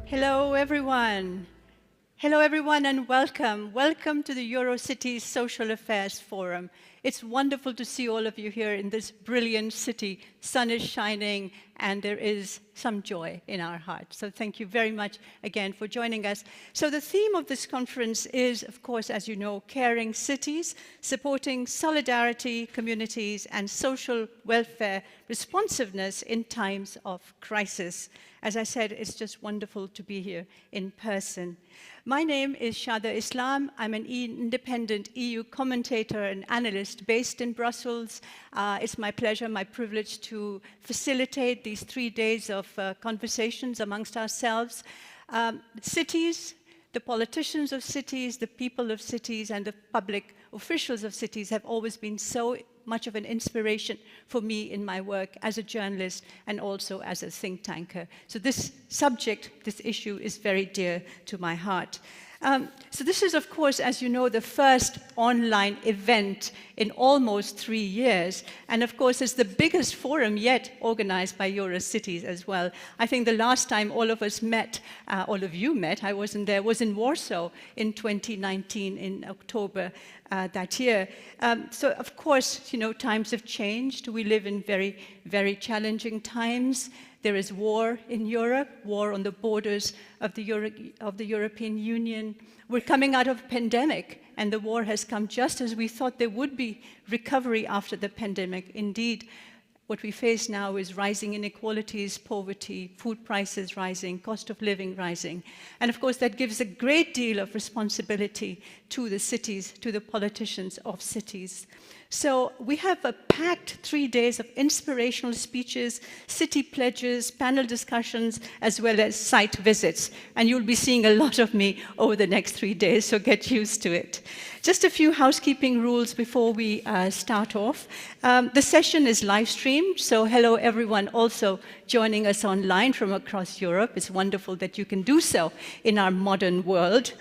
Hello, everyone. Hello, everyone, and welcome. Welcome to the Eurocities Social Affairs Forum. It's wonderful to see all of you here in this brilliant city. Sun is shining, and there is some joy in our hearts. So thank you very much again for joining us. So the theme of this conference is, of course, as you know, caring cities, supporting solidarity, communities, and social welfare responsiveness in times of crisis. As I said, it's just wonderful to be here in person. My name is Shada Islam. I'm an independent EU commentator and analyst based in Brussels. It's my pleasure, my privilege to facilitate these 3 days of conversations amongst ourselves. Cities, the politicians of cities, the people of cities, and the public officials of cities have always been so much of an inspiration for me in my work as a journalist and also as a think tanker. So this subject, this issue is very dear to my heart. So this is, of course, as you know, the first online event in almost 3 years. And of course, it's the biggest forum yet organized by Eurocities as well. I think the last time all of us met, all of you met, I wasn't there, was in Warsaw in 2019 in October that year. So of course, you know, times have changed. We live in very, very challenging times. There is war in Europe, war on the borders of the European Union. We're coming out of a pandemic, and the war has come just as we thought there would be recovery after the pandemic. Indeed, what we face now is rising inequalities, poverty, food prices rising, cost of living rising. And of course, that gives a great deal of responsibility to the cities, to the politicians of cities. So we have a packed 3 days of inspirational speeches, city pledges, panel discussions, as well as site visits. And you'll be seeing a lot of me over the next 3 days, so get used to it. Just a few housekeeping rules before we start off. The session is live streamed, so hello everyone also joining us online from across Europe. It's wonderful that you can do so in our modern world.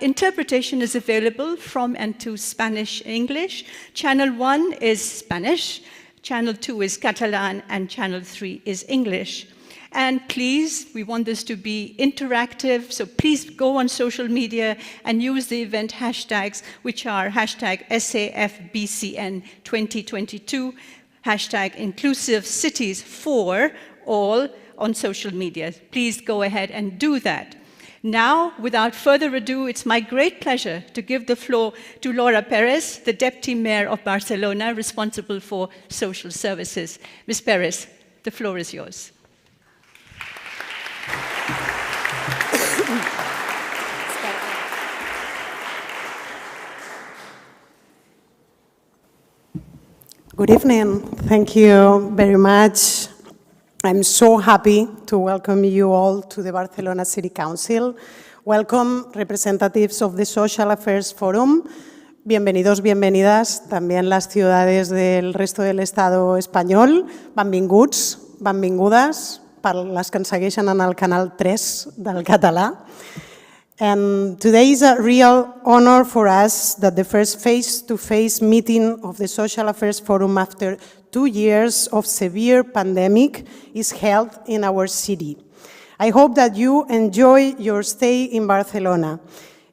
Interpretation is available from and to Spanish and English. Channel 1 is Spanish, Channel 2 is Catalan, and Channel 3 is English. And please, we want this to be interactive, so please go on social media and use the event hashtags, which are hashtag SAFBCN2022, hashtag inclusive cities for all on social media. Please go ahead and do that. Now, without further ado, it's my great pleasure to give the floor to Laura Perez, the Deputy Mayor of Barcelona, responsible for social services. Ms. Perez, the floor is yours. Good evening. Thank you very much. I'm so happy to welcome you all to the Barcelona City Council. Welcome, representatives of the Social Affairs Forum. Bienvenidos, bienvenidas también las ciudades del resto del Estado espanyol. Benvinguts, benvingudes, per les que ens segueixen en el canal 3 del català. And today is a real honor for us that the first face-to-face meeting of the Social Affairs Forum after 2 years of severe pandemic is held in our city. I hope that you enjoy your stay in Barcelona.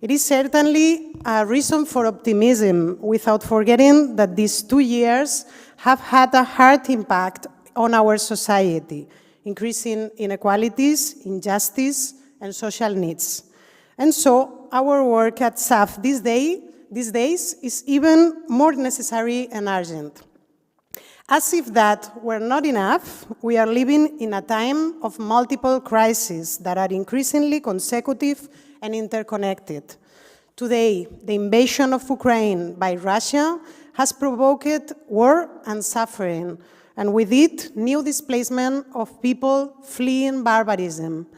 It is certainly a reason for optimism, without forgetting that these 2 years have had a hard impact on our society, increasing inequalities, injustice, and social needs. And so our work at SAF these days is even more necessary and urgent. As if that were not enough, we are living in a time of multiple crises that are increasingly consecutive and interconnected. Today, the invasion of Ukraine by Russia has provoked war and suffering, and with it, new displacement of people fleeing barbarism.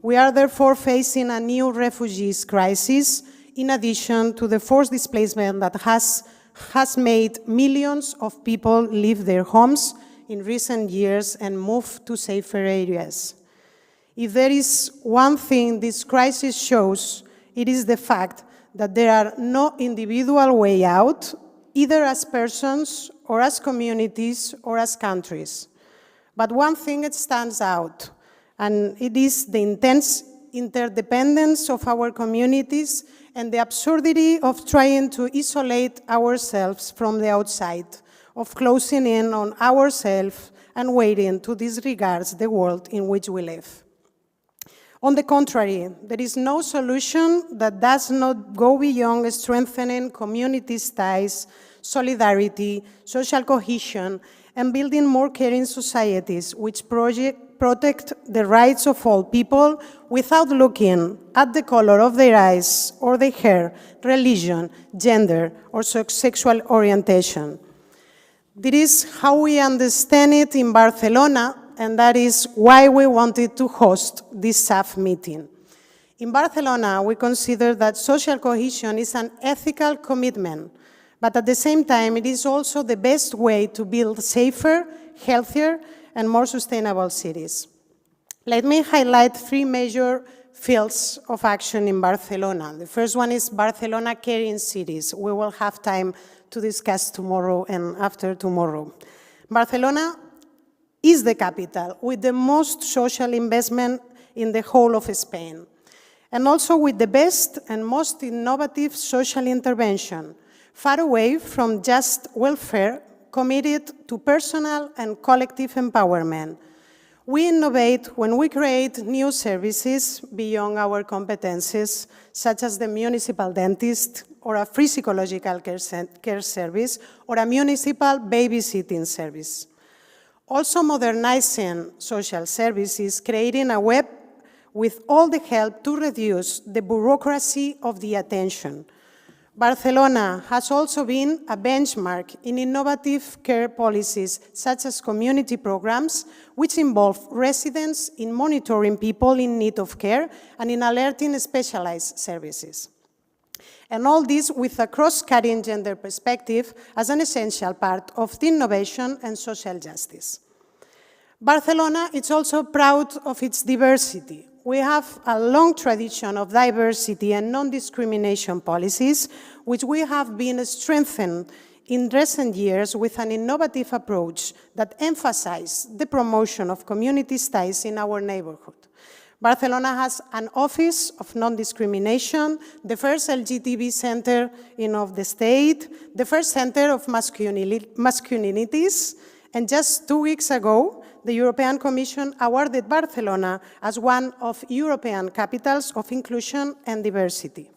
We are therefore facing a new refugees crisis, in addition to the forced displacement that has made millions of people leave their homes in recent years and move to safer areas. If there is one thing this crisis shows, it is the fact that there are no individual way out, either as persons or as communities or as countries. But one thing that stands out, and it is the intense interdependence of our communities and the absurdity of trying to isolate ourselves from the outside, of closing in on ourselves and waiting to disregard the world in which we live. On the contrary, there is no solution that does not go beyond strengthening community ties, solidarity, social cohesion, and building more caring societies which protect the rights of all people without looking at the color of their eyes or their hair, religion, gender, or sexual orientation. This is how we understand it in Barcelona, and that is why we wanted to host this SAF meeting. In Barcelona, we consider that social cohesion is an ethical commitment, but at the same time, it is also the best way to build safer, healthier, and more sustainable cities. Let me highlight 3 major fields of action in Barcelona. The first one is Barcelona Caring Cities. We will have time to discuss tomorrow and after tomorrow. Barcelona is the capital with the most social investment in the whole of Spain, and also with the best and most innovative social intervention, far away from just welfare, committed to personal and collective empowerment. We innovate when we create new services beyond our competences, such as the municipal dentist, or a free psychological care service, or a municipal babysitting service. Also modernizing social services, creating a web with all the help to reduce the bureaucracy of the attention. Barcelona has also been a benchmark in innovative care policies, such as community programs, which involve residents in monitoring people in need of care and in alerting specialized services. And all this with a cross-cutting gender perspective as an essential part of the innovation and social justice. Barcelona is also proud of its diversity. We have a long tradition of diversity and non-discrimination policies, which we have been strengthened in recent years with an innovative approach that emphasizes the promotion of community ties in our neighborhood. Barcelona has an office of non-discrimination, the first LGTB center of the state, the first center of masculinities, and just 2 weeks ago, the European Commission awarded Barcelona as one of European capitals of inclusion and diversity.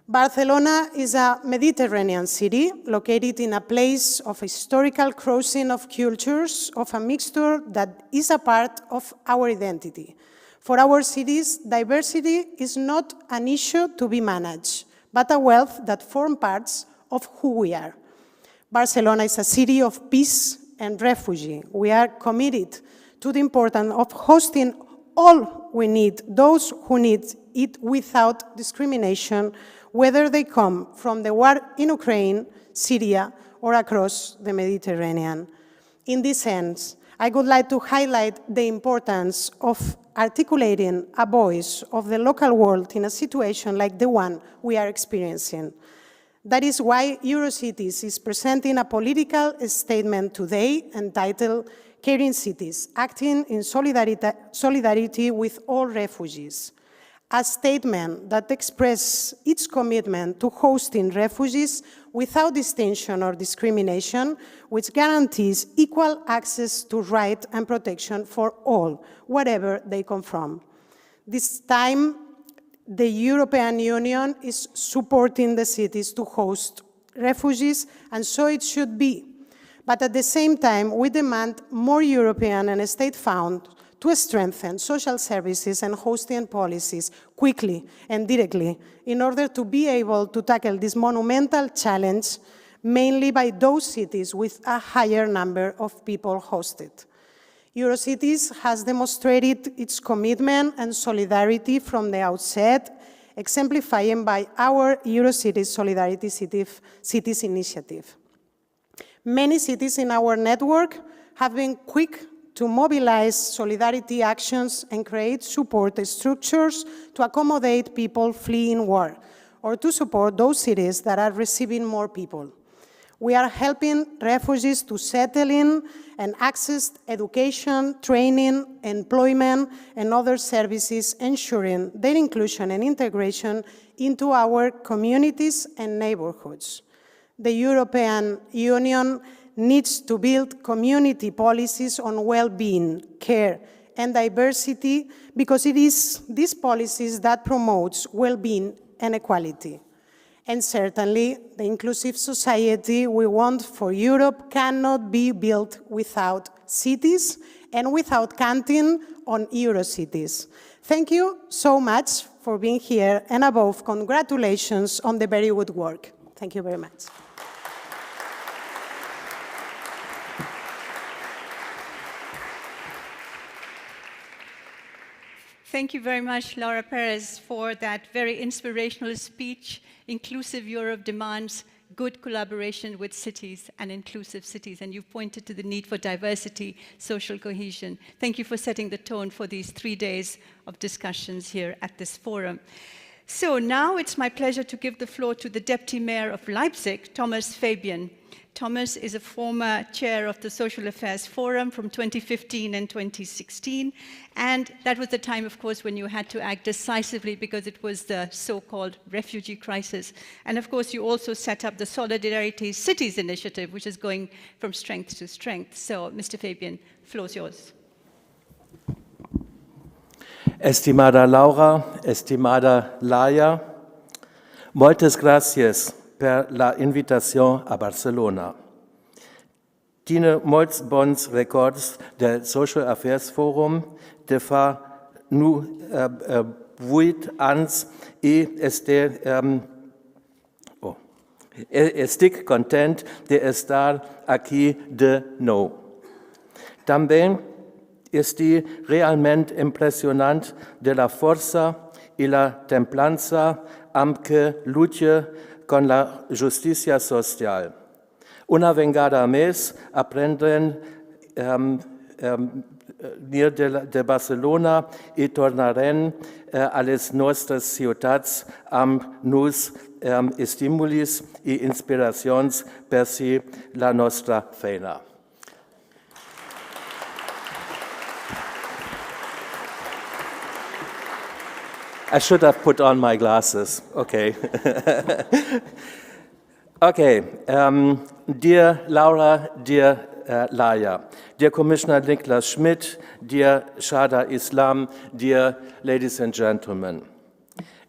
Barcelona is a Mediterranean city located in a place of historical crossing of cultures, of a mixture that is a part of our identity. For our cities, diversity is not an issue to be managed, but a wealth that forms parts of who we are. Barcelona is a city of peace and refugee. We are committed to the importance of hosting all we need, those who need it without discrimination, whether they come from the war in Ukraine, Syria, or across the Mediterranean. In this sense, I would like to highlight the importance of articulating a voice of the local world in a situation like the one we are experiencing. That is why Eurocities is presenting a political statement today entitled Caring Cities, Acting in Solidarity with All Refugees. A statement that expresses its commitment to hosting refugees without distinction or discrimination, which guarantees equal access to right and protection for all, wherever they come from. This time, the European Union is supporting the cities to host refugees, and so it should be. But at the same time, we demand more European and state funds to strengthen social services and hosting policies quickly and directly in order to be able to tackle this monumental challenge, mainly by those cities with a higher number of people hosted. Eurocities has demonstrated its commitment and solidarity from the outset, exemplifying by our Eurocities Solidarity Cities initiative. Many cities in our network have been quick to mobilize solidarity actions and create support structures to accommodate people fleeing war, or to support those cities that are receiving more people. We are helping refugees to settle in and access education, training, employment, and other services, ensuring their inclusion and integration into our communities and neighborhoods. The European Union needs to build community policies on well-being, care, and diversity, because it is these policies that promotes well-being and equality. And certainly, the inclusive society we want for Europe cannot be built without cities and without counting on Eurocities. Thank you so much for being here, and above, congratulations on the very good work. Thank you very much. Thank you very much, Laura Perez, for that very inspirational speech. Inclusive Europe demands good collaboration with cities and inclusive cities, and you've pointed to the need for diversity, social cohesion. Thank you for setting the tone for these 3 days of discussions here at this forum. So now it's my pleasure to give the floor to the Deputy Mayor of Leipzig, Thomas Fabian. Thomas is a former chair of the Social Affairs Forum from 2015 and 2016. And that was the time, of course, when you had to act decisively because it was the so-called refugee crisis. And of course, you also set up the Solidarity Cities Initiative, which is going from strength to strength. So, Mr. Fabian, floor is yours. Estimada Laura, estimada Laia, muchas gracias per la invitación a Barcelona. Tiene molts bons records del Social Affairs Forum de fa nu 8 anys i estic content de estar aquí de nou. També estic realment impressionant de la força i la templança amb què lluita con la justicia social. Una vegada més aprendrem de Barcelona i tornarem a les nostres ciutats amb nous estímulis i inspiracions per si la nostra feina. I should have put on my glasses. Okay. Okay. Dear Laura, dear Laia, dear Commissioner Niklas Schmidt, dear Shada Islam, dear ladies and gentlemen.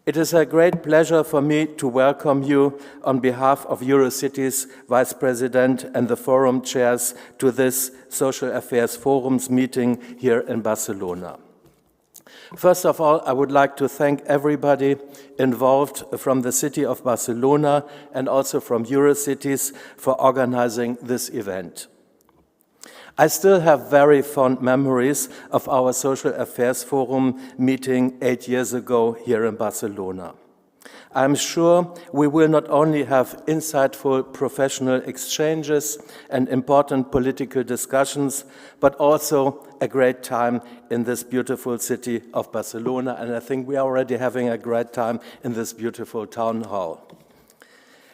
It is a great pleasure for me to welcome you on behalf of Eurocities Vice President and the Forum chairs to this Social Affairs Forum's meeting here in Barcelona. First of all, I would like to thank everybody involved from the city of Barcelona and also from Eurocities for organizing this event. I still have very fond memories of our Social Affairs Forum meeting 8 years ago here in Barcelona. I'm sure we will not only have insightful professional exchanges and important political discussions, but also a great time in this beautiful city of Barcelona, and I think we are already having a great time in this beautiful town hall.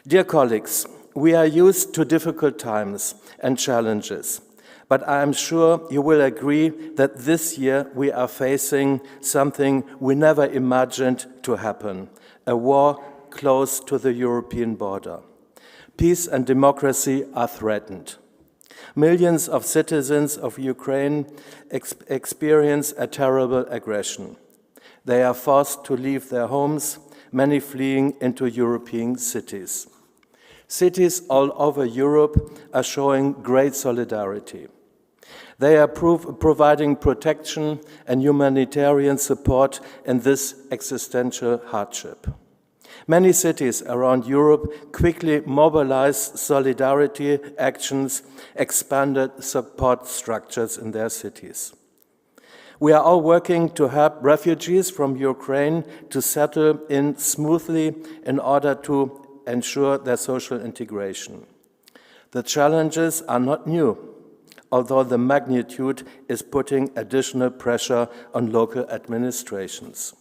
Dear colleagues, we are used to difficult times and challenges, but I am sure you will agree that this year we are facing something we never imagined to happen. A war close to the European border. Peace and democracy are threatened. Millions of citizens of Ukraine experience a terrible aggression. They are forced to leave their homes, many fleeing into European cities. Cities all over Europe are showing great solidarity. They are providing protection and humanitarian support in this existential hardship. Many cities around Europe quickly mobilized solidarity actions, expanded support structures in their cities. We are all working to help refugees from Ukraine to settle in smoothly in order to ensure their social integration. The challenges are not new, although the magnitude is putting additional pressure on local administrations.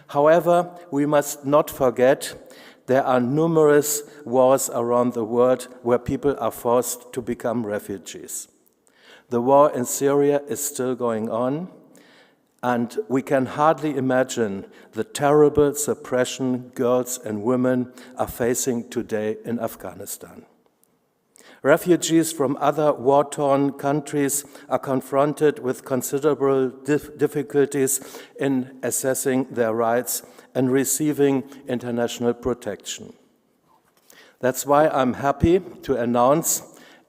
However, we must not forget there are numerous wars around the world where people are forced to become refugees. The war in Syria is still going on, and we can hardly imagine the terrible suppression girls and women are facing today in Afghanistan. Refugees from other war-torn countries are confronted with considerable difficulties in assessing their rights and receiving international protection. That's why I'm happy to announce,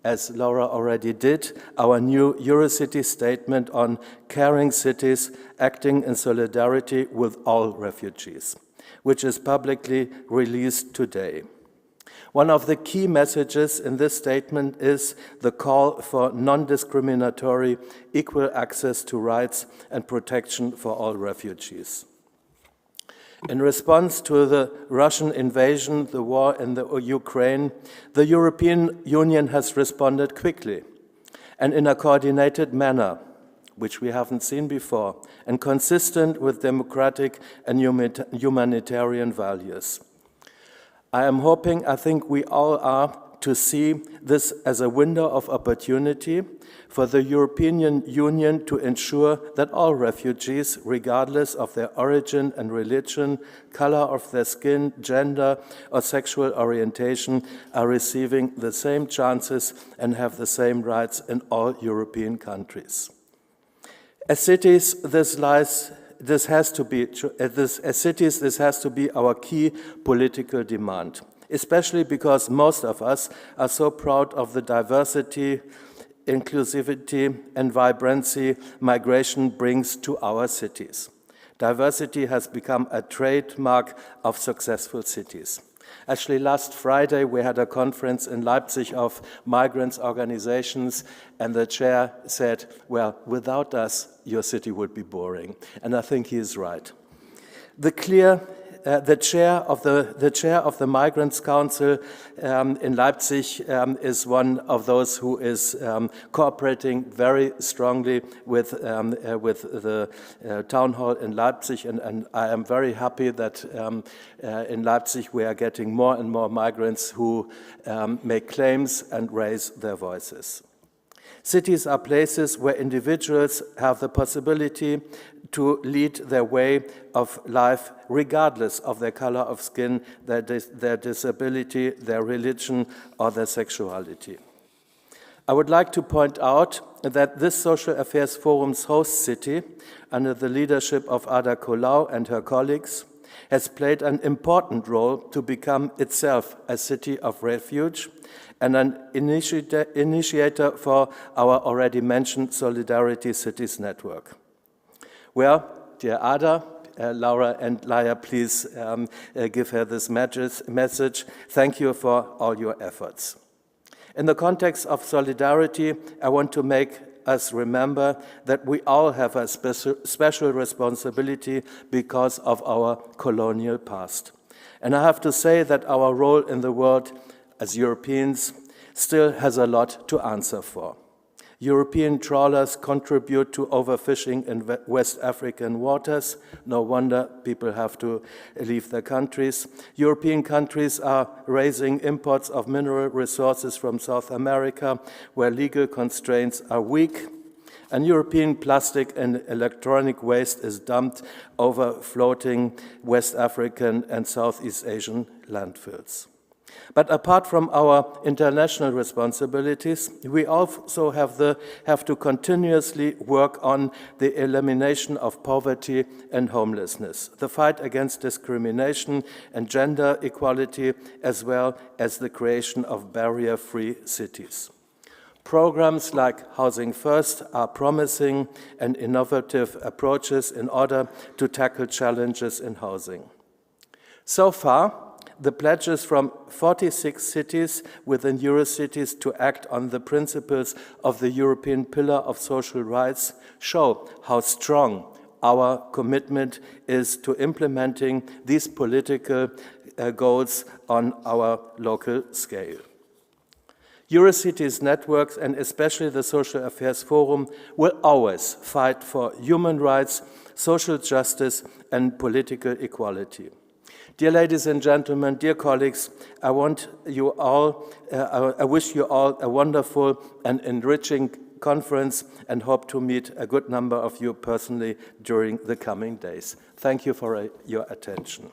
as Laura already did, our new Eurocity statement on caring cities acting in solidarity with all refugees, which is publicly released today. One of the key messages in this statement is the call for non-discriminatory equal access to rights and protection for all refugees. In response to the Russian invasion, the war in the Ukraine, the European Union has responded quickly and in a coordinated manner, which we haven't seen before, and consistent with democratic and humanitarian values. I think we all are, to see this as a window of opportunity for the European Union to ensure that all refugees, regardless of their origin and religion, color of their skin, gender, or sexual orientation, are receiving the same chances and have the same rights in all European countries. As cities, this has to be our key political demand, especially because most of us are so proud of the diversity, inclusivity, and vibrancy migration brings to our cities. Diversity has become a trademark of successful cities. Actually, last Friday, we had a conference in Leipzig of migrants' organizations, and the chair said, well, without us, your city would be boring. And I think he is right. The chair of the Migrants' Council in Leipzig is one of those who is cooperating very strongly with the town hall in Leipzig, and I am very happy that in Leipzig we are getting more and more migrants who make claims and raise their voices. Cities are places where individuals have the possibility to lead their way of life regardless of their color of skin, their disability, their religion, or their sexuality. I would like to point out that this Social Affairs Forum's host city, under the leadership of Ada Colau and her colleagues, has played an important role to become itself a city of refuge and an initiator for our already mentioned Solidarity Cities Network. Well, dear Ada, Laura and Laia, please give her this message. Thank you for all your efforts. In the context of solidarity, I want to make us remember that we all have a special responsibility because of our colonial past. And I have to say that our role in the world as Europeans still has a lot to answer for. European trawlers contribute to overfishing in West African waters. No wonder people have to leave their countries. European countries are raising imports of mineral resources from South America, where legal constraints are weak. And European plastic and electronic waste is dumped over floating West African and Southeast Asian landfills. But apart from our international responsibilities, we also have to continuously work on the elimination of poverty and homelessness, the fight against discrimination and gender equality, as well as the creation of barrier-free cities. Programs like Housing First are promising and innovative approaches in order to tackle challenges in housing. So far, the pledges from 46 cities within Eurocities to act on the principles of the European Pillar of Social Rights show how strong our commitment is to implementing these political goals on our local scale. Eurocities networks, and especially the Social Affairs Forum, will always fight for human rights, social justice, and political equality. Dear ladies and gentlemen, dear colleagues, I wish you all a wonderful and enriching conference and hope to meet a good number of you personally during the coming days. Thank you for your attention.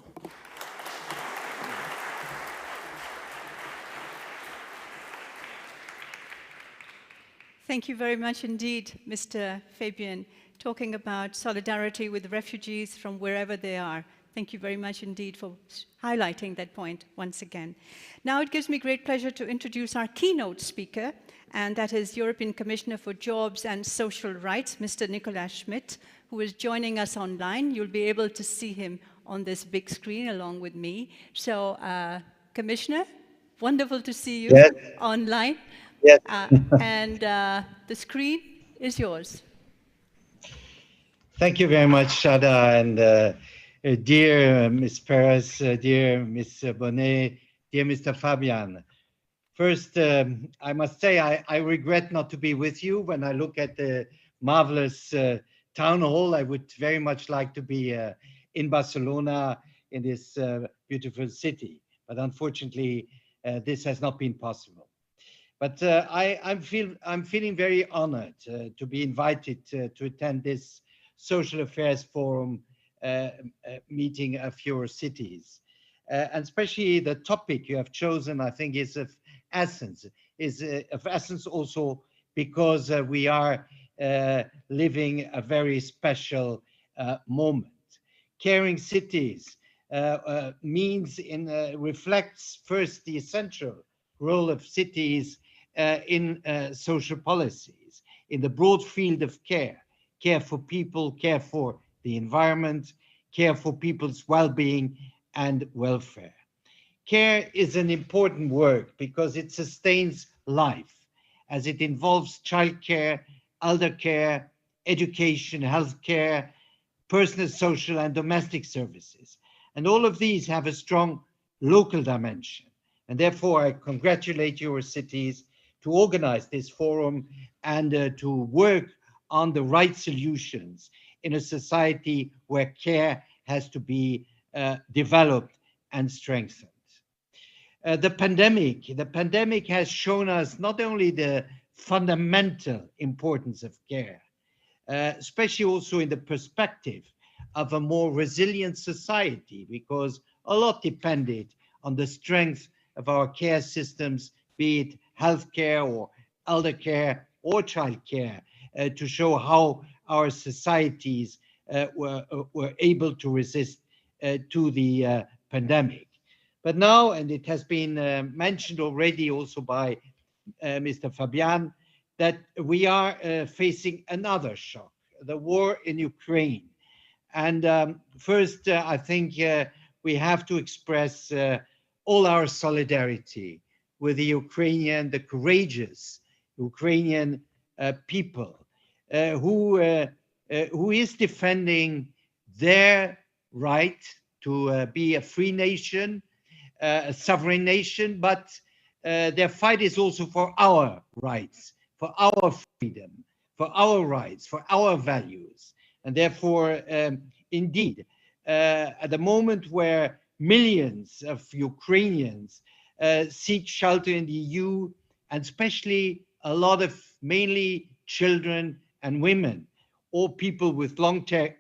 Thank you very much indeed, Mr. Fabian, talking about solidarity with refugees from wherever they are. Thank you very much indeed for highlighting that point once again. Now it gives me great pleasure to introduce our keynote speaker, and that is European Commissioner for Jobs and Social Rights, Mr. Nicolas Schmit, who is joining us online. You'll be able to see him on this big screen along with me. So, Commissioner, wonderful to see you online. Yes. The screen is yours. Thank you very much, Shada, and dear Ms. Perez, dear Ms. Bonnet, dear Mr. Fabian. First, I must say I regret not to be with you. When I look at the marvelous town hall, I would very much like to be in Barcelona, in this beautiful city. But unfortunately, this has not been possible. But I'm feeling very honored to be invited to attend this Social Affairs Forum meeting of your cities. And especially the topic you have chosen, I think, is of essence also because we are living a very special moment. Caring cities reflects first the essential role of cities in social policies, in the broad field of care for people, care for the environment, care for people's well-being and welfare. Care is an important work because it sustains life, as it involves childcare, elder care, education, healthcare, personal, social and domestic services. And all of these have a strong local dimension. And therefore, I congratulate your cities to organize this forum and to work on the right solutions in a society where care has to be developed and strengthened. The pandemic has shown us not only the fundamental importance of care, especially also in the perspective of a more resilient society, because a lot depended on the strength of our care systems, be it healthcare or elder care or childcare, to show how our societies were able to resist to the pandemic. But now, and it has been mentioned already also by Mr. Fabian, that we are facing another shock, the war in Ukraine. And first, I think we have to express all our solidarity with the courageous Ukrainian people who is defending their right to be a free nation, a sovereign nation, but their fight is also for our rights, for our freedom, for our rights, for our values. And therefore, indeed, at the moment where millions of Ukrainians seek shelter in the EU, and especially a lot of mainly children and women, or people with long-term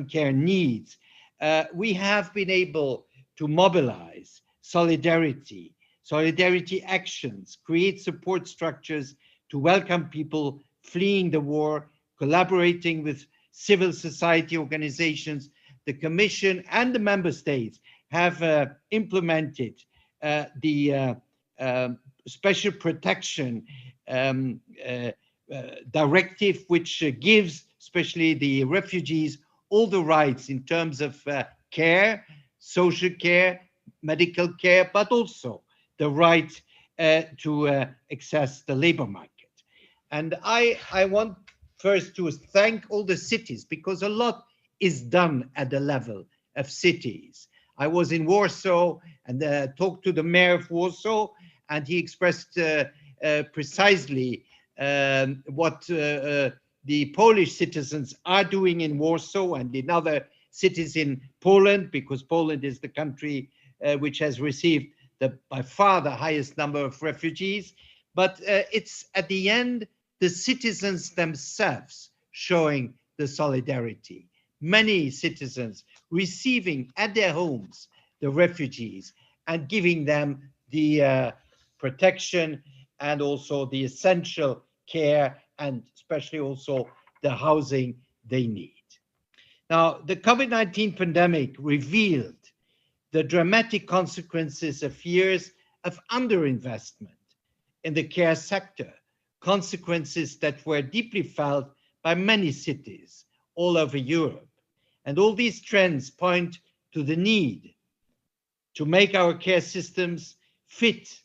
care needs, we have been able to mobilize solidarity actions, create support structures to welcome people fleeing the war, collaborating with civil society organizations. The Commission and the Member States have implemented the special protection directive, which gives especially the refugees all the rights in terms of care, social care, medical care, but also the right to access the labor market. And I want first to thank all the cities, because a lot is done at the level of cities. I was in Warsaw and talked to the mayor of Warsaw, and he expressed precisely what the Polish citizens are doing in Warsaw and in other cities in Poland, because Poland is the country which has received by far the highest number of refugees. But it's at the end the citizens themselves showing the solidarity. Many citizens receiving at their homes the refugees and giving them the protection and also the essential care, and especially also the housing they need. Now, the COVID-19 pandemic revealed the dramatic consequences of years of underinvestment in the care sector, consequences that were deeply felt by many cities all over Europe. And all these trends point to the need to make our care systems fit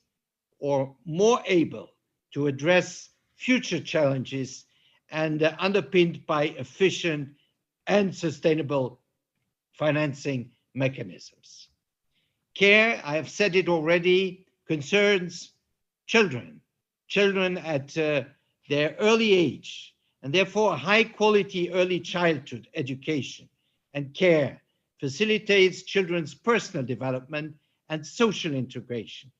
or more able to address future challenges and underpinned by efficient and sustainable financing mechanisms. Care, I have said it already, concerns children at their early age, and therefore high quality early childhood education and care facilitates children's personal development and social integration,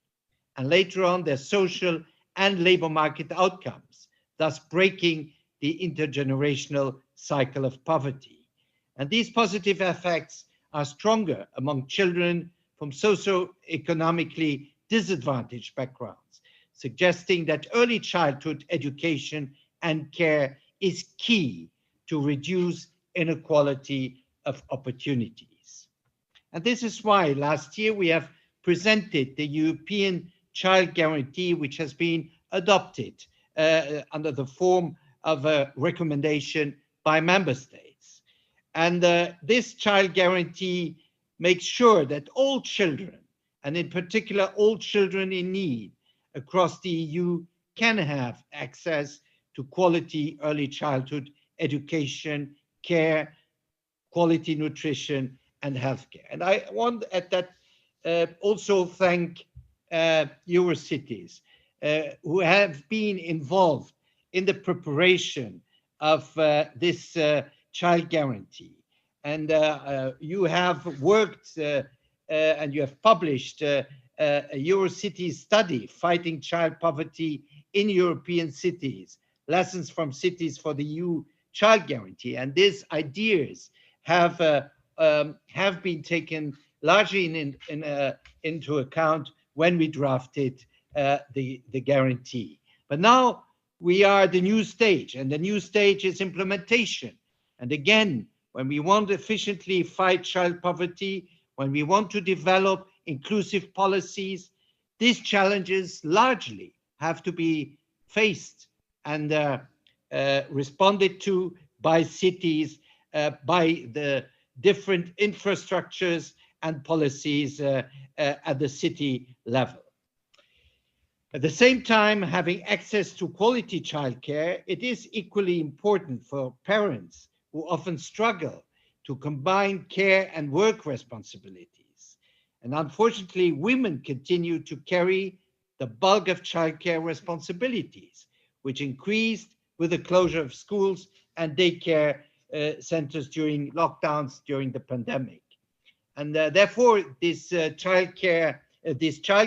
and later on their social and labor market outcomes, thus breaking the intergenerational cycle of poverty. And these positive effects are stronger among children from socioeconomically disadvantaged backgrounds, suggesting that early childhood education and care is key to reduce inequality of opportunities. And this is why last year we have presented the European Child Guarantee, which has been adopted under the form of a recommendation by member states. And this child guarantee makes sure that all children, and in particular all children in need across the EU, can have access to quality early childhood education, care, quality nutrition, and healthcare. And I want at that also thank Eurocities who have been involved in the preparation of this child guarantee. And you have worked and you have published a Eurocities study, Fighting Child Poverty in European Cities, Lessons from Cities for the EU Child Guarantee. And these ideas have been taken largely into account when we drafted the guarantee. But now we are at the new stage, and the new stage is implementation. And again, when we want to efficiently fight child poverty, when we want to develop inclusive policies, these challenges largely have to be faced and responded to by cities, by the different infrastructures and policies at the city level. At the same time, having access to quality childcare, it is equally important for parents who often struggle to combine care and work responsibilities. And unfortunately, women continue to carry the bulk of childcare responsibilities, which increased with the closure of schools and daycare centers during lockdowns during the pandemic. And therefore, this child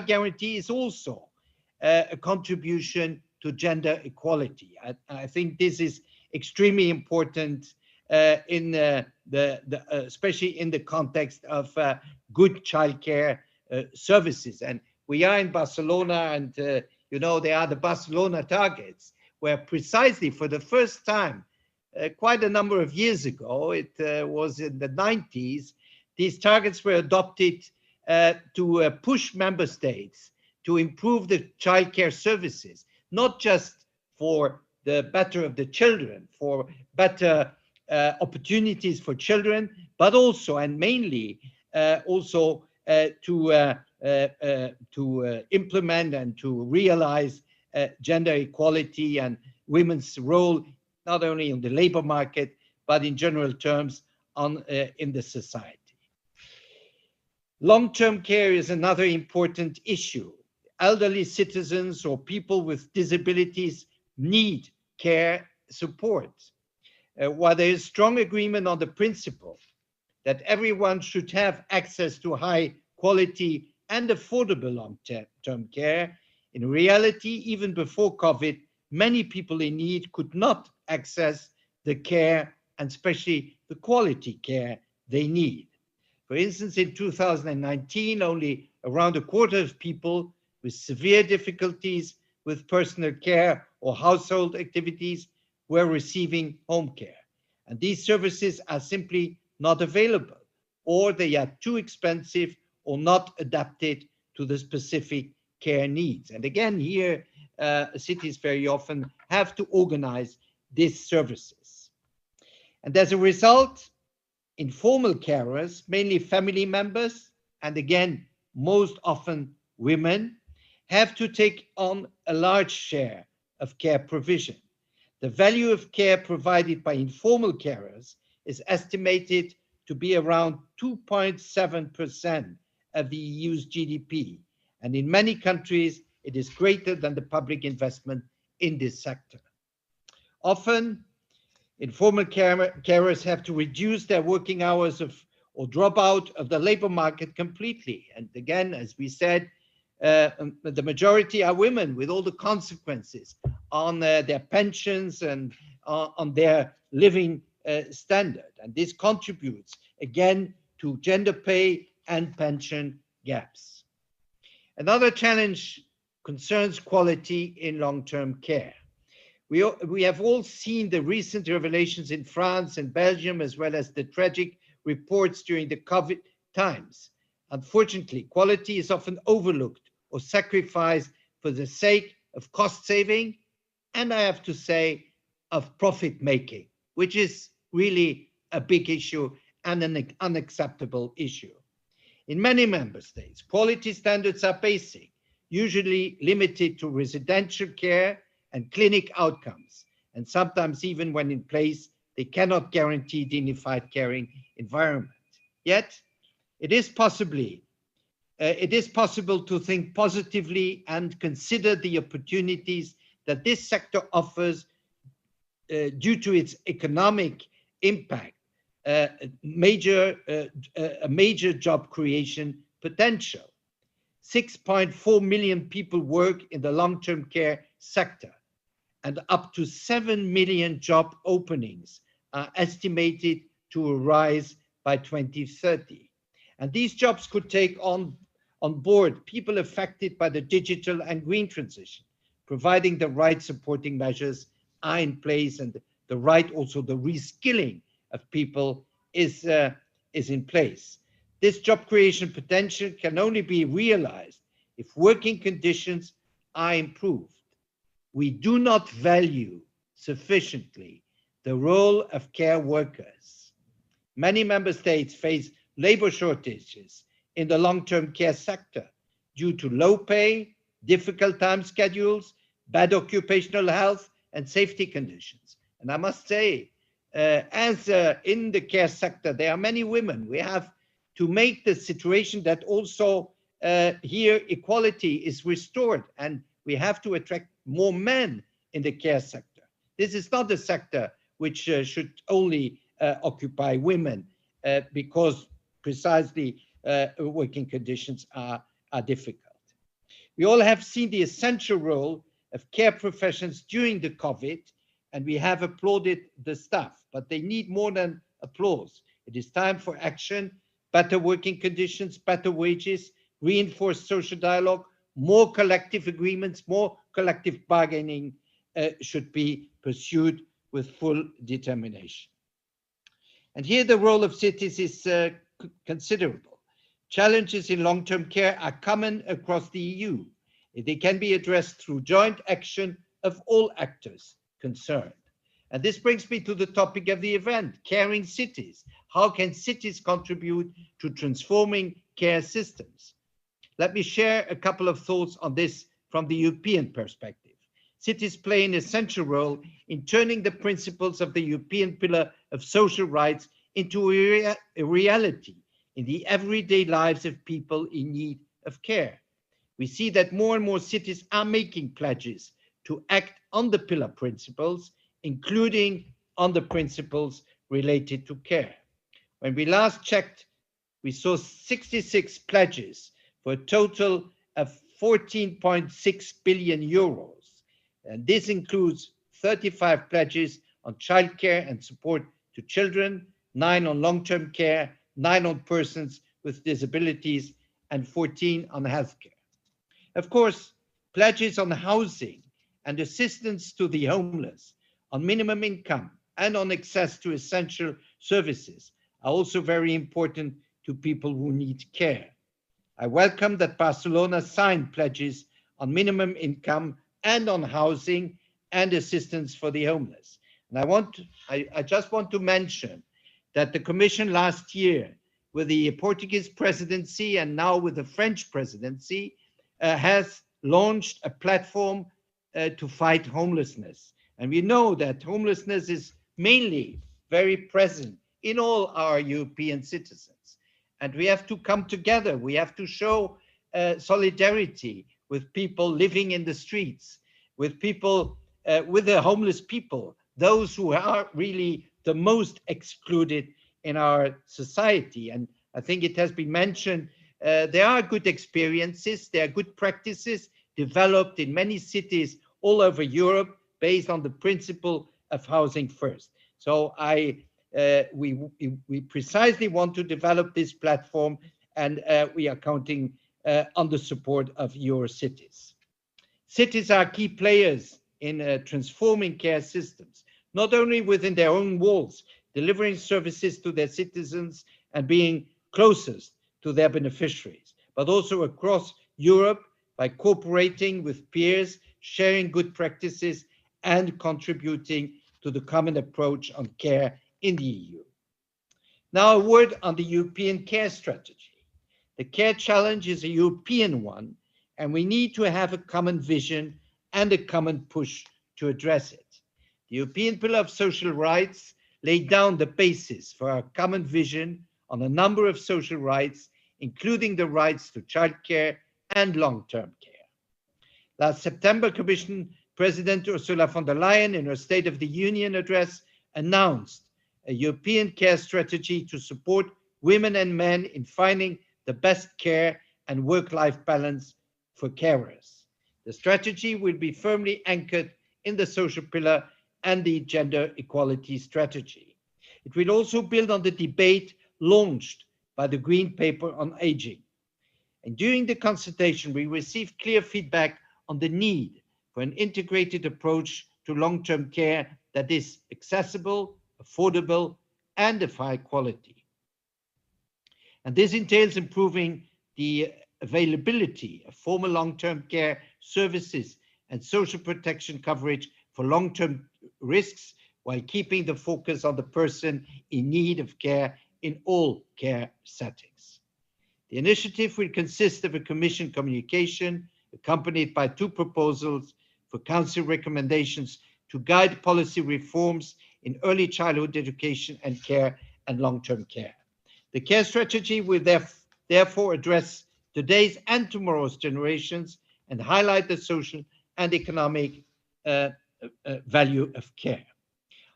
guarantee is also a contribution to gender equality. I think this is extremely important especially in the context of good childcare services. And we are in Barcelona, and there are the Barcelona targets, where precisely for the first time, quite a number of years ago, it was in the 90s, these targets were adopted to push member states to improve the childcare services, not just for the better of the children, for better opportunities for children, but also and mainly also to implement and to realize gender equality and women's role, not only in the labor market, but in general terms in the society. Long-term care is another important issue. Elderly citizens or people with disabilities need care support. While there is strong agreement on the principle that everyone should have access to high quality and affordable long-term care. In reality, even before COVID, many people in need could not access the care, and especially the quality care they need. For instance, in 2019, only around a quarter of people with severe difficulties with personal care or household activities were receiving home care. And these services are simply not available, or they are too expensive or not adapted to the specific care needs. And again, here, cities very often have to organize these services. And as a result, informal carers, mainly family members, and again, most often women, have to take on a large share of care provision. The value of care provided by informal carers is estimated to be around 2.7% of the EU's GDP, and in many countries, it is greater than the public investment in this sector. Often, informal carers have to reduce their working hours or drop out of the labor market completely. And again, as we said, the majority are women, with all the consequences on their pensions and on their living standard. And this contributes, again, to gender pay and pension gaps. Another challenge concerns quality in long-term care. We have all seen the recent revelations in France and Belgium, as well as the tragic reports during the COVID times. Unfortunately, quality is often overlooked or sacrificed for the sake of cost saving, and I have to say, of profit making, which is really a big issue and an unacceptable issue. In many member states, quality standards are basic, usually limited to residential care and clinic outcomes, and sometimes even when in place, they cannot guarantee dignified caring environment. Yet, it is possible to think positively and consider the opportunities that this sector offers due to its economic impact, a major job creation potential. 6.4 million people work in the long-term care sector, and up to 7 million job openings are estimated to arise by 2030. And these jobs could take on board people affected by the digital and green transition, providing the right supporting measures are in place, and the right also the reskilling of people is in place. This job creation potential can only be realized if working conditions are improved. We do not value sufficiently the role of care workers. Many member states face labor shortages in the long-term care sector due to low pay, difficult time schedules, bad occupational health and safety conditions. And I must say, as in the care sector, there are many women. We have to make the situation that also here equality is restored, and we have to attract more men in the care sector. This is not a sector which should only occupy women because precisely working conditions are difficult. We all have seen the essential role of care professions during the COVID, and we have applauded the staff, but they need more than applause. It is time for action, better working conditions, better wages, reinforced social dialogue, more collective agreements, more collective bargaining should be pursued with full determination. And here the role of cities is considerable. Challenges in long-term care are common across the EU. They can be addressed through joint action of all actors concerned. And this brings me to the topic of the event, caring cities. How can cities contribute to transforming care systems? Let me share a couple of thoughts on this from the European perspective. Cities play an essential role in turning the principles of the European Pillar of Social Rights into a reality in the everyday lives of people in need of care. We see that more and more cities are making pledges to act on the pillar principles, including on the principles related to care. When we last checked, we saw 66 pledges for a total of 14.6 billion euros. And this includes 35 pledges on childcare and support to children, 9 on long-term care, 9 on persons with disabilities, and 14 on healthcare. Of course, pledges on housing and assistance to the homeless, on minimum income, and on access to essential services are also very important to people who need care. I welcome that Barcelona signed pledges on minimum income and on housing and assistance for the homeless. And I just want to mention that the Commission last year, with the Portuguese presidency and now with the French presidency, has launched a platform to fight homelessness. And we know that homelessness is mainly very present in all our European citizens. And we have to come together. We have to show solidarity with people living in the streets, with people, with the homeless people, those who are really the most excluded in our society. And I think it has been mentioned, there are good experiences, there are good practices developed in many cities all over Europe based on the principle of housing first. So we precisely want to develop this platform, and we are counting on the support of your cities. Cities are key players in transforming care systems, not only within their own walls, delivering services to their citizens and being closest to their beneficiaries, but also across Europe by cooperating with peers, sharing good practices, and contributing to the common approach on care in the EU. Now, a word on the European care strategy. The care challenge is a European one, and we need to have a common vision and a common push to address it. The European Pillar of Social Rights laid down the basis for our common vision on a number of social rights, including the rights to childcare and long-term care. Last September, Commission President Ursula von der Leyen, in her State of the Union address, announced a European care strategy to support women and men in finding the best care and work-life balance for carers. The strategy will be firmly anchored in the social pillar and the gender equality strategy. It will also build on the debate launched by the Green Paper on Aging. And during the consultation, we received clear feedback on the need for an integrated approach to long-term care that is accessible, affordable, and of high quality. And this entails improving the availability of formal long-term care services and social protection coverage for long-term risks, while keeping the focus on the person in need of care in all care settings. The initiative will consist of a Commission communication accompanied by 2 proposals for Council recommendations to guide policy reforms in early childhood education and care and long-term care. The care strategy will therefore address today's and tomorrow's generations and highlight the social and economic value of care.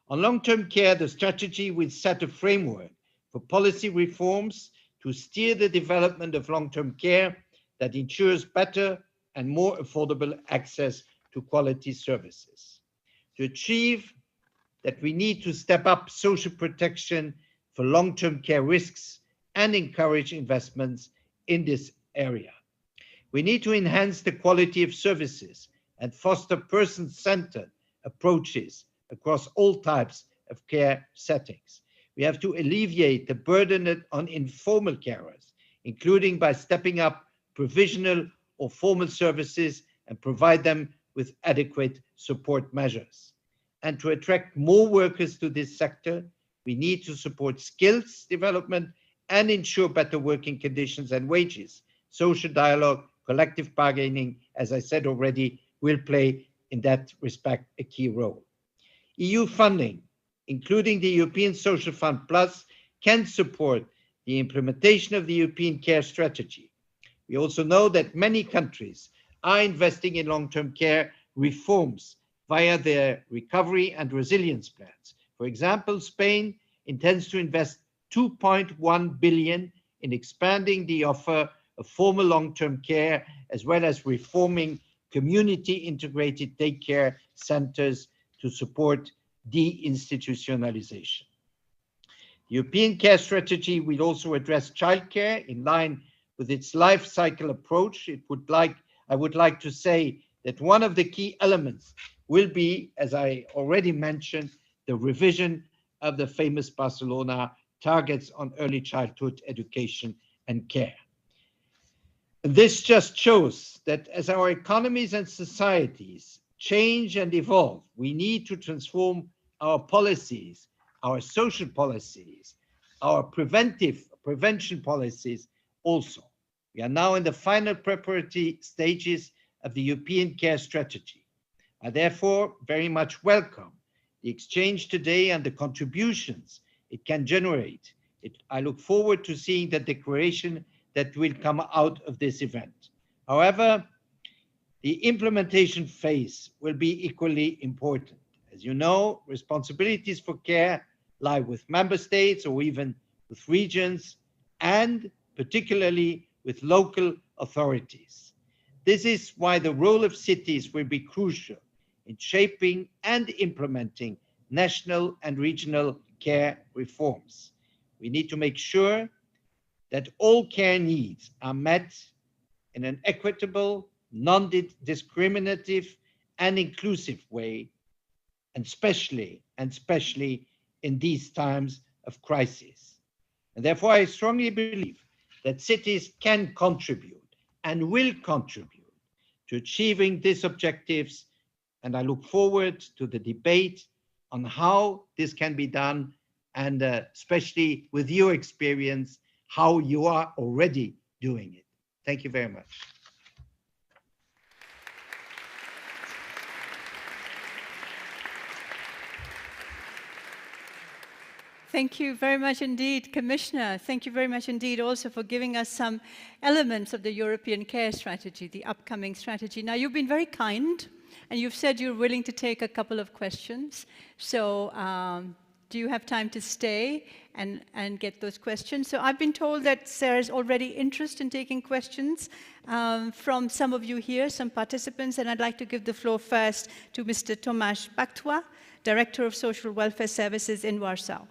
On long-term care, the strategy will set a framework for policy reforms to steer the development of long-term care that ensures better and more affordable access to quality services. To achieve that, we need to step up social protection for long-term care risks and encourage investments in this area. We need to enhance the quality of services and foster person-centered approaches across all types of care settings. We have to alleviate the burden on informal carers, including by stepping up provisional or formal services and provide them with adequate support measures. And to attract more workers to this sector, we need to support skills development and ensure better working conditions and wages. Social dialogue, collective bargaining, as I said already, will play in that respect a key role. EU funding, including the European Social Fund Plus, can support the implementation of the European care strategy. We also know that many countries are investing in long-term care reforms via their recovery and resilience plans. For example, Spain intends to invest 2.1 billion in expanding the offer of formal long-term care, as well as reforming community-integrated daycare centers to support deinstitutionalization. The European Care Strategy will also address childcare in line with its life cycle approach. I would like to say that one of the key elements will be, as I already mentioned, the revision of the famous Barcelona targets on early childhood education and care. This just shows that as our economies and societies change and evolve, we need to transform our policies, our social policies, our prevention policies also. We are now in the final preparatory stages of the European Care Strategy. I therefore very much welcome the exchange today and the contributions it can generate. I look forward to seeing the declaration that will come out of this event. However, the implementation phase will be equally important. As you know, responsibilities for care lie with member states or even with regions, and particularly with local authorities. This is why the role of cities will be crucial in shaping and implementing national and regional care reforms. We need to make sure that all care needs are met in an equitable, non-discriminative, and inclusive way, and especially in these times of crisis. And therefore, I strongly believe that cities can contribute and will contribute to achieving these objectives, and I look forward to the debate on how this can be done, and especially with your experience, how you are already doing it. Thank you very much. Thank you very much indeed, Commissioner. Thank you very much indeed also for giving us some elements of the European Care Strategy, the upcoming strategy. Now, you've been very kind, and you've said you're willing to take a couple of questions. So do you have time to stay and get those questions? So I've been told that there's already interest in taking questions from some of you here, some participants, and I'd like to give the floor first to Mr. Tomasz Baktua, Director of Social Welfare Services in Warsaw.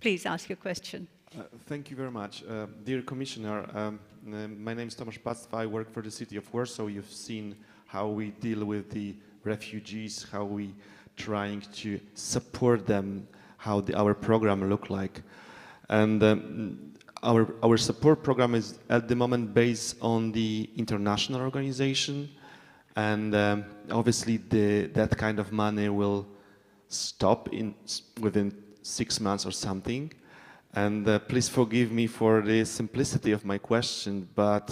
Please ask your question. Thank you very much. Dear Commissioner, my name is Tomasz Baktua. I work for the city of Warsaw. You've seen how we deal with the refugees, how we trying to support them, how our program look like. And our support program is at the moment based on the international organization, and obviously that kind of money will stop within 6 months or something. And please forgive me for the simplicity of my question, but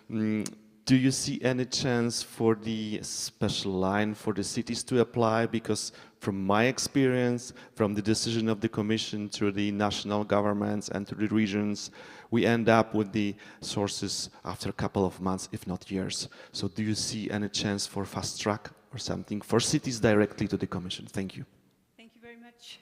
do you see any chance for the special line for the cities to apply? Because from my experience, from the decision of the Commission to the national governments and to the regions, we end up with the sources after a couple of months, if not years. So do you see any chance for fast track or something for cities directly to the Commission? Thank you.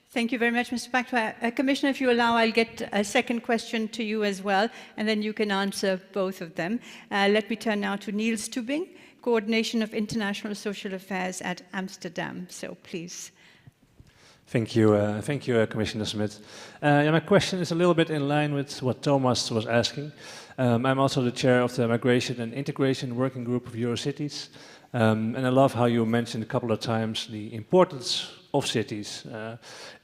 Thank you very much, Mr. Baktua. Commissioner, if you allow, I'll get a second question to you as well, and then you can answer both of them. Let me turn now to Niels Tubing, Coordination of International Social Affairs at Amsterdam. So please. Thank you, Commissioner Smit. My question is a little bit in line with what Thomas was asking. I'm also the chair of the Migration and Integration Working Group of Eurocities, and I love how you mentioned a couple of times the importance of cities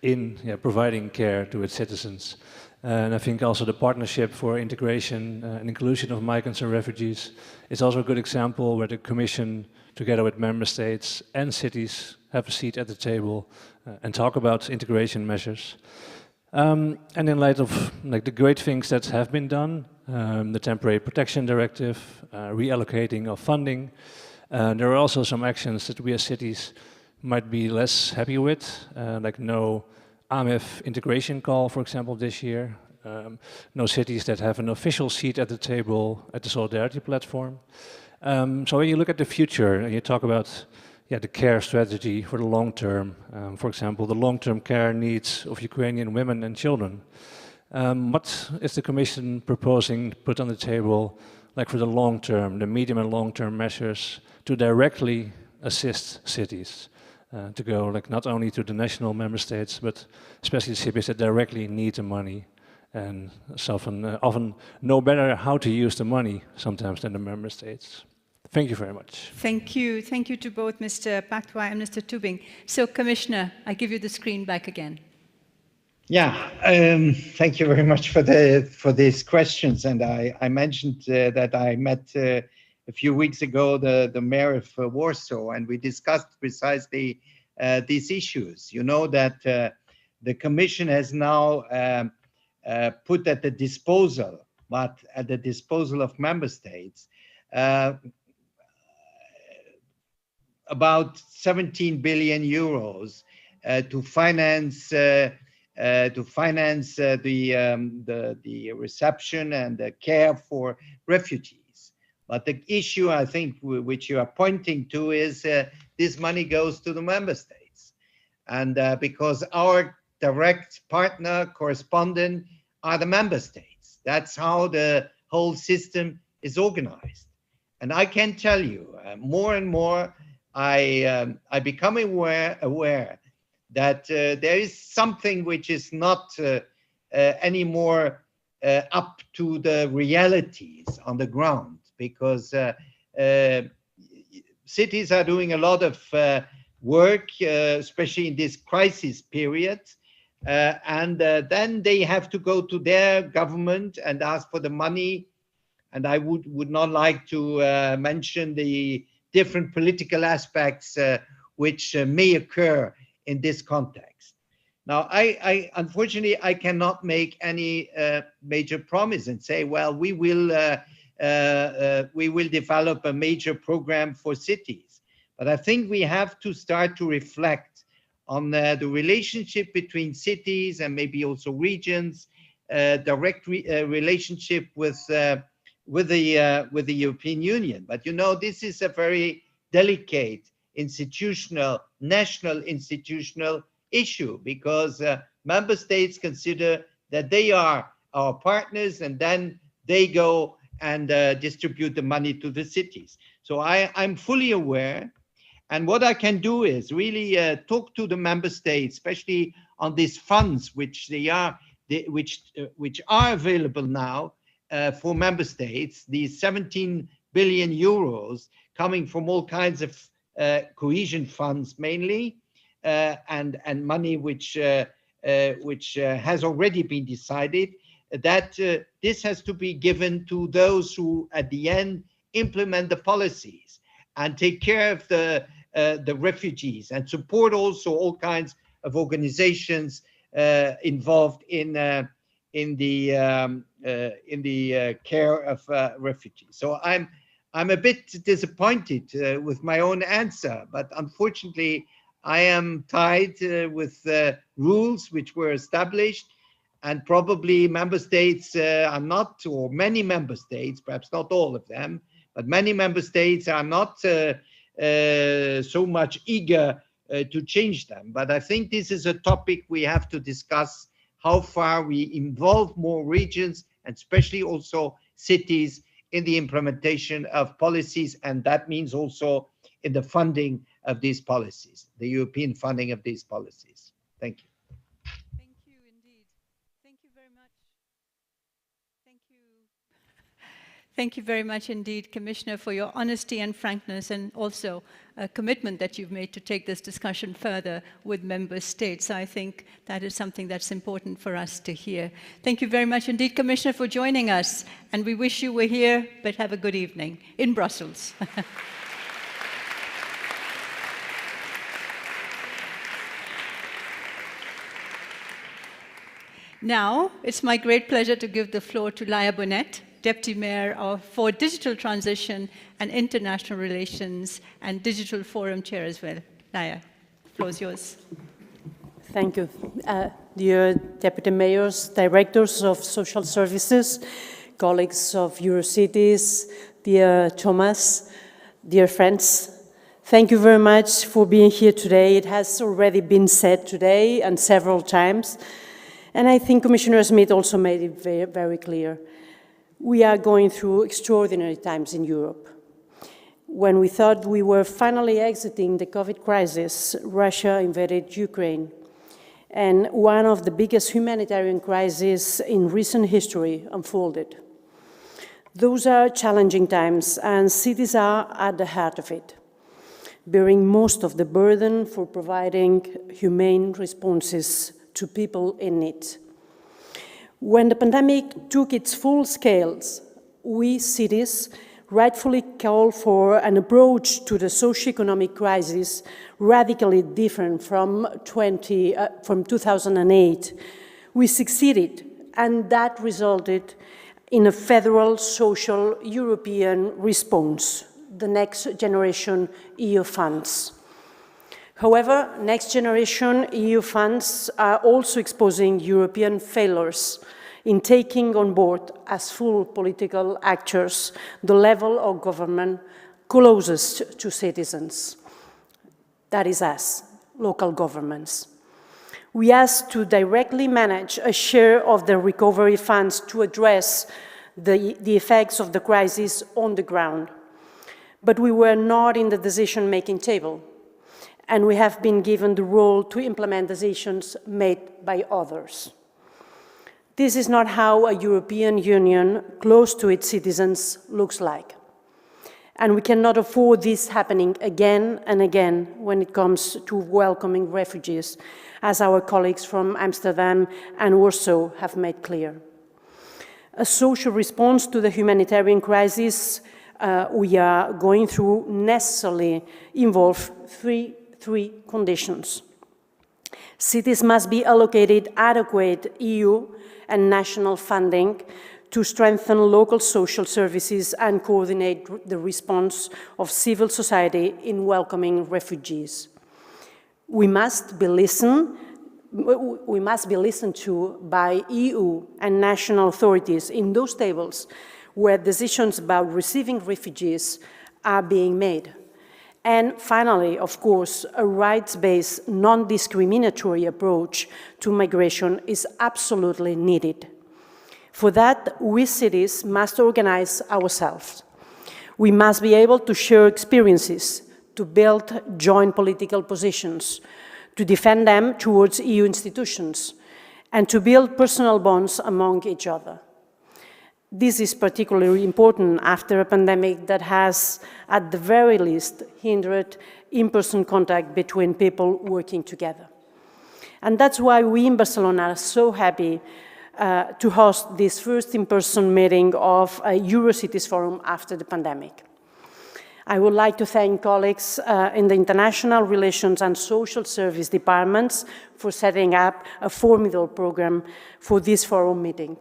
in providing care to its citizens. And I think also the partnership for integration and inclusion of migrants and refugees is also a good example where the Commission, together with member states and cities, have a seat at the table and talk about integration measures. And in light of the great things that have been done, the Temporary Protection Directive, reallocating of funding, there are also some actions that we as cities might be less happy with, like no AMIF integration call, for example, this year, no cities that have an official seat at the table at the Solidarity Platform. So when you look at the future and you talk about the care strategy for the long term, for example, the long-term care needs of Ukrainian women and children, What is the Commission proposing to put on the table, like for the long term, the medium and long term measures to directly assist cities to go, like not only to the national member states, but especially cities that directly need the money and so often know better how to use the money sometimes than the member states? Thank you very much. Thank you. Thank you to both Mr. Pactois and Mr. Tubing. So, Commissioner, I give you the screen back again. Yeah, thank you very much for these questions. And I mentioned that I met a few weeks ago the mayor of Warsaw, and we discussed precisely these issues. You know that the Commission has now put at the disposal, but at the disposal of member states, about 17 billion euros to finance the reception and the care for refugees. But the issue, I think, which you are pointing to is this money goes to the member states. And because our direct partner, correspondent, are the member states. That's how the whole system is organized. And I can tell you, more and more, I become aware that there is something which is not anymore up to the realities on the ground, because cities are doing a lot of work, especially in this crisis period, and then they have to go to their government and ask for the money. And I would not like to mention the different political aspects which may occur in this context. Now, I unfortunately, I cannot make any major promise and say, well, we will develop a major program for cities. But I think we have to start to reflect on the relationship between cities and maybe also regions, direct relationship with the European Union. But you know, this is a very delicate national institutional issue, because member states consider that they are our partners, and then they go and distribute the money to the cities. So I'm fully aware, and what I can do is really talk to the member states, especially on these funds which are available now for member states, these 17 billion euros coming from all kinds of cohesion funds mainly, and money which has already been decided, that this has to be given to those who at the end implement the policies and take care of the refugees, and support also all kinds of organizations involved in the care of refugees. So I'm a bit disappointed with my own answer, but unfortunately I am tied with rules which were established, and probably member states are not, or many member states, perhaps not all of them, but many member states are not so much eager to change them. But I think this is a topic we have to discuss, how far we involve more regions and especially also cities in the implementation of policies, and that means also in the funding of these policies, the European funding of these policies. Thank you. Thank you indeed. Thank you very much. Thank you. Thank you very much indeed, Commissioner, for your honesty and frankness, and also a commitment that you've made to take this discussion further with member states. I think that is something that's important for us to hear. Thank you very much indeed, Commissioner, for joining us. And we wish you were here, but have a good evening in Brussels. Now, it's my great pleasure to give the floor to Laia Bonet, Deputy Mayor for Digital Transition and International Relations and Digital Forum Chair as well. Laia, the floor is yours. Thank you. Dear Deputy Mayors, Directors of Social Services, colleagues of Eurocities, dear Thomas, dear friends, thank you very much for being here today. It has already been said today and several times. And I think Commissioner Smith also made it very, very clear. We are going through extraordinary times in Europe. When we thought we were finally exiting the COVID crisis, Russia invaded Ukraine. And one of the biggest humanitarian crises in recent history unfolded. Those are challenging times, and cities are at the heart of it, bearing most of the burden for providing humane responses to people in need. When the pandemic took its full scales, we cities rightfully called for an approach to the socio-economic crisis radically different from 2008. We succeeded, and that resulted in a federal social European response, the Next Generation EU funds. However, Next Generation EU funds are also exposing European failures in taking on board as full political actors the level of government closest to citizens. That is us, local governments. We asked to directly manage a share of the recovery funds to address the effects of the crisis on the ground. But we were not in the decision-making table, and we have been given the role to implement decisions made by others. This is not how a European Union close to its citizens looks like. And we cannot afford this happening again and again when it comes to welcoming refugees, as our colleagues from Amsterdam and Warsaw have made clear. A social response to the humanitarian crisis we are going through necessarily involve three conditions. Cities must be allocated adequate EU and national funding to strengthen local social services and coordinate the response of civil society in welcoming refugees. We must be listened to by EU and national authorities in those tables where decisions about receiving refugees are being made. And finally, of course, a rights-based, non-discriminatory approach to migration is absolutely needed. For that, we cities must organize ourselves. We must be able to share experiences, to build joint political positions, to defend them towards EU institutions, and to build personal bonds among each other. This is particularly important after a pandemic that has, at the very least, hindered in-person contact between people working together. And that's why we in Barcelona are so happy to host this first in-person meeting of a Eurocities Forum after the pandemic. I would like to thank colleagues in the International Relations and Social Service departments for setting up a formidable program for this forum meeting.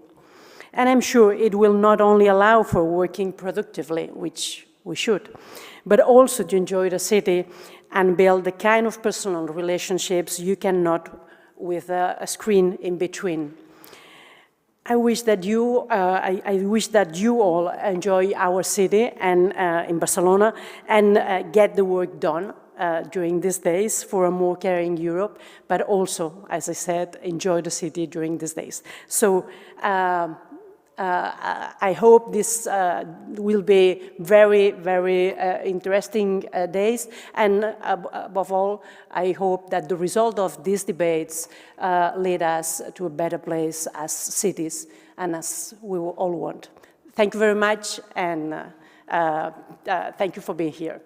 And I'm sure it will not only allow for working productively, which we should, but also to enjoy the city and build the kind of personal relationships you cannot with a screen in between. I wish that you all enjoy our city and in Barcelona and get the work done during these days for a more caring Europe, but also, as I said, enjoy the city during these days. So I hope this will be very, very interesting days, and above all, I hope that the result of these debates lead us to a better place as cities and as we all want. Thank you very much, and thank you for being here.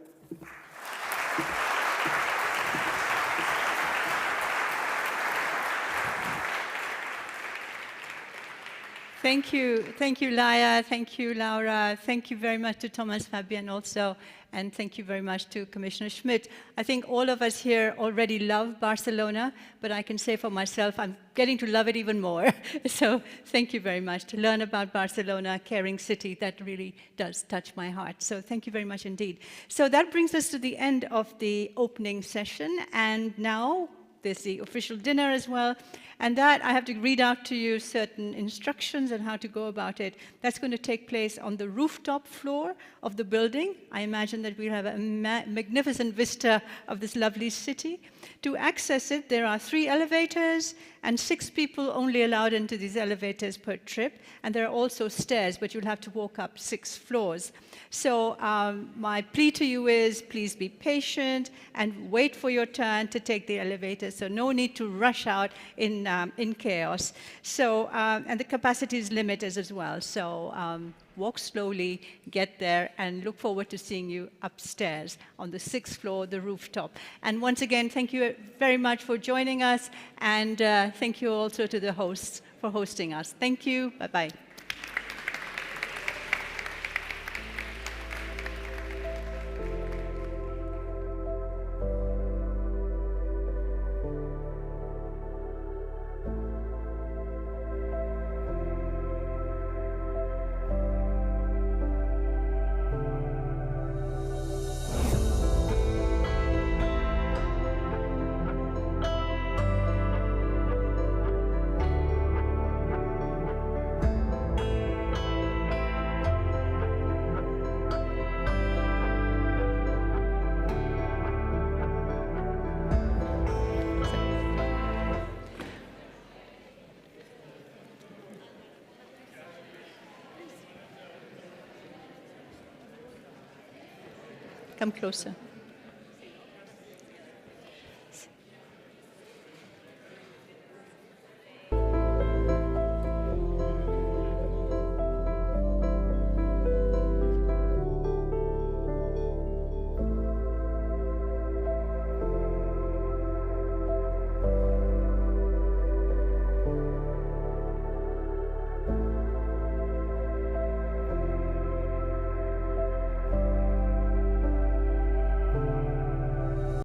Thank you, Laia. Thank you, Laura. Thank you very much to Thomas Fabian also, and thank you very much to Commissioner Schmidt. I think all of us here already love Barcelona, but I can say for myself, I'm getting to love it even more. So thank you very much. To learn about Barcelona, a caring city, that really does touch my heart. So thank you very much indeed. So that brings us to the end of the opening session, and now there's the official dinner as well. And that, I have to read out to you certain instructions on how to go about it. That's going to take place on the rooftop floor of the building. I imagine that we'll have a magnificent vista of this lovely city. To access it, there are 3 elevators and 6 people only allowed into these elevators per trip. And there are also stairs, but you'll have to walk up 6 floors. So my plea to you is please be patient and wait for your turn to take the elevator. So no need to rush out in chaos. So, and the capacity is limited as well. So walk slowly, get there, and look forward to seeing you upstairs on the 6th floor, the rooftop. And once again, thank you very much for joining us, and thank you also to the hosts for hosting us. Thank you. Bye-bye. Come closer.